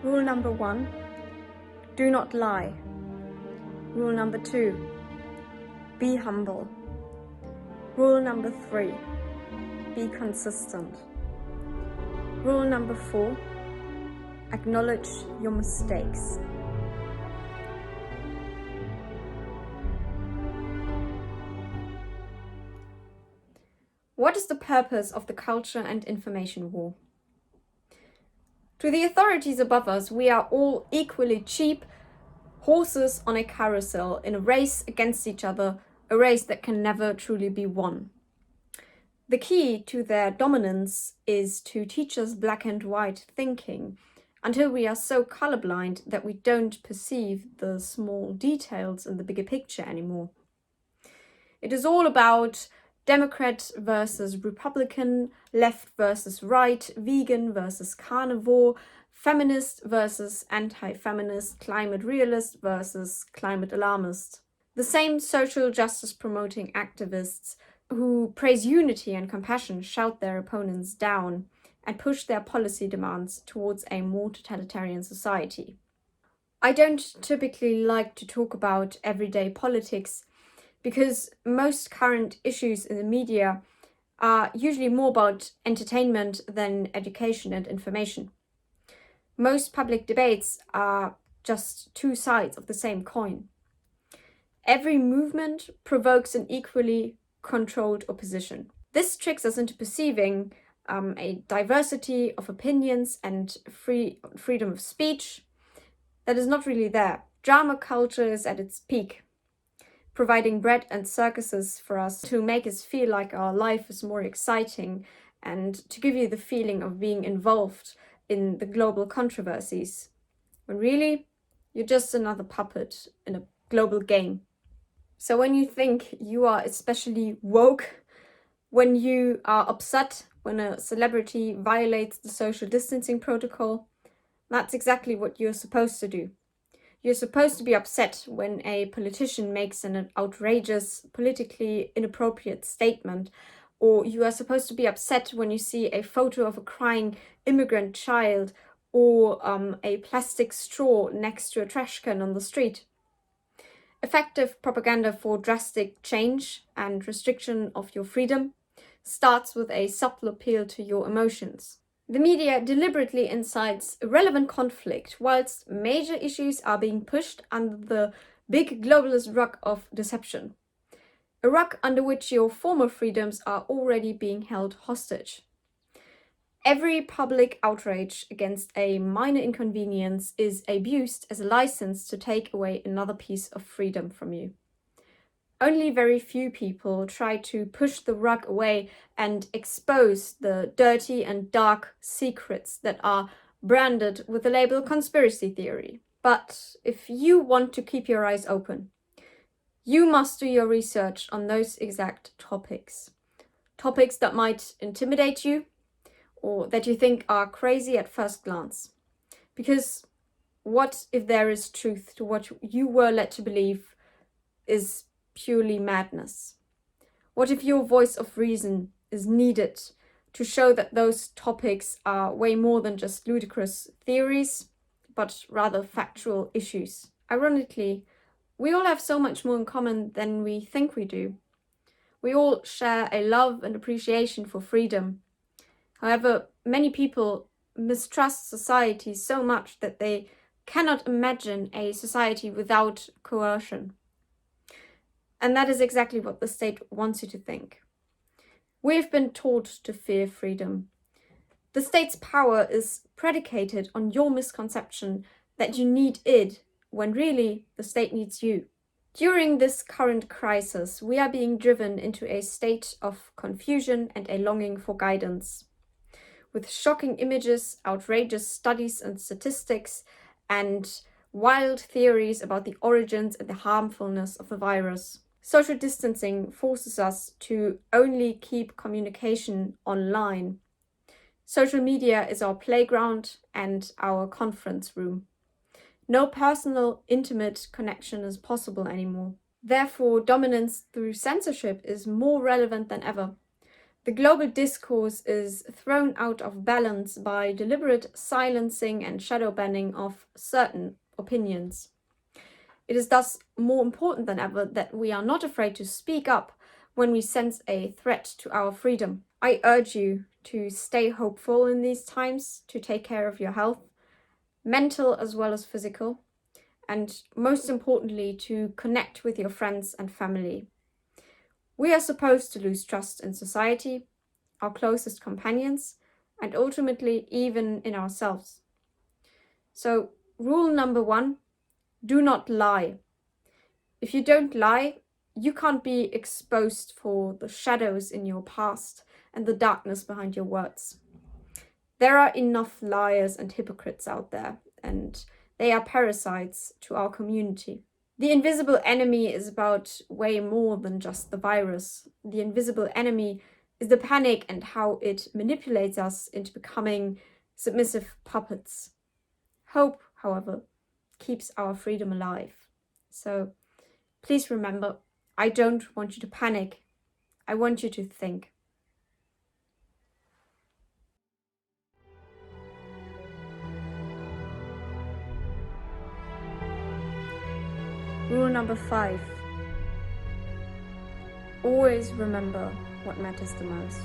Rule number 1, do not lie. Rule number 2, be humble. Rule number 3, be consistent. Rule number 4, acknowledge your mistakes. What is the purpose of the culture and information war? To the authorities above us, we are all equally cheap horses on a carousel in a race against each other, a race that can never truly be won. The key to their dominance is to teach us black and white thinking until we are so colorblind that we don't perceive the small details in the bigger picture anymore. It is all about Democrat versus Republican, left versus right, vegan versus carnivore, feminist versus anti-feminist, climate realist versus climate alarmist. The same social justice promoting activists who praise unity and compassion shout their opponents down and push their policy demands towards a more totalitarian society. I don't typically like to talk about everyday politics because most current issues in the media are usually more about entertainment than education and information. Most public debates are just two sides of the same coin. Every movement provokes an equally controlled opposition. This tricks us into perceiving a diversity of opinions and freedom of speech that is not really there. Drama culture is at its peak, providing bread and circuses for us to make us feel like our life is more exciting and to give you the feeling of being involved in the global controversies, when really you're just another puppet in a global game. So when you think you are especially woke, when you are upset when a celebrity violates the social distancing protocol, that's exactly what you're supposed to do. You're supposed to be upset when a politician makes an outrageous, politically inappropriate statement, or you are supposed to be upset when you see a photo of a crying immigrant child or a plastic straw next to a trash can on the street. Effective propaganda for drastic change and restriction of your freedom starts with a subtle appeal to your emotions. The media deliberately incites irrelevant conflict, whilst major issues are being pushed under the big globalist rug of deception. A rug under which your former freedoms are already being held hostage. Every public outrage against a minor inconvenience is abused as a license to take away another piece of freedom from you. Only very few people try to push the rug away and expose the dirty and dark secrets that are branded with the label conspiracy theory. But if you want to keep your eyes open, you must do your research on those exact topics. Topics that might intimidate you or that you think are crazy at first glance. Because what if there is truth to what you were led to believe is purely madness? What if your voice of reason is needed to show that those topics are way more than just ludicrous theories, but rather factual issues? Ironically, we all have so much more in common than we think we do. We all share a love and appreciation for freedom. However, many people mistrust society so much that they cannot imagine a society without coercion. And that is exactly what the state wants you to think. We've been taught to fear freedom. The state's power is predicated on your misconception that you need it, when really the state needs you. During this current crisis, we are being driven into a state of confusion and a longing for guidance. With shocking images, outrageous studies and statistics, and wild theories about the origins and the harmfulness of the virus. Social distancing forces us to only keep communication online. Social media is our playground and our conference room. No personal, intimate connection is possible anymore. Therefore, dominance through censorship is more relevant than ever. The global discourse is thrown out of balance by deliberate silencing and shadow banning of certain opinions. It is thus more important than ever that we are not afraid to speak up when we sense a threat to our freedom. I urge you to stay hopeful in these times, to take care of your health, mental as well as physical, and most importantly, to connect with your friends and family. We are supposed to lose trust in society, our closest companions, and ultimately even in ourselves. So, rule number 1, do not lie. If you don't lie, you can't be exposed for the shadows in your past and the darkness behind your words. There are enough liars and hypocrites out there, and they are parasites to our community. The invisible enemy is about way more than just the virus. The invisible enemy is the panic and how it manipulates us into becoming submissive puppets. Hope, however, keeps our freedom alive. So please remember, I don't want you to panic. I want you to think. Rule number 5. Always remember what matters the most.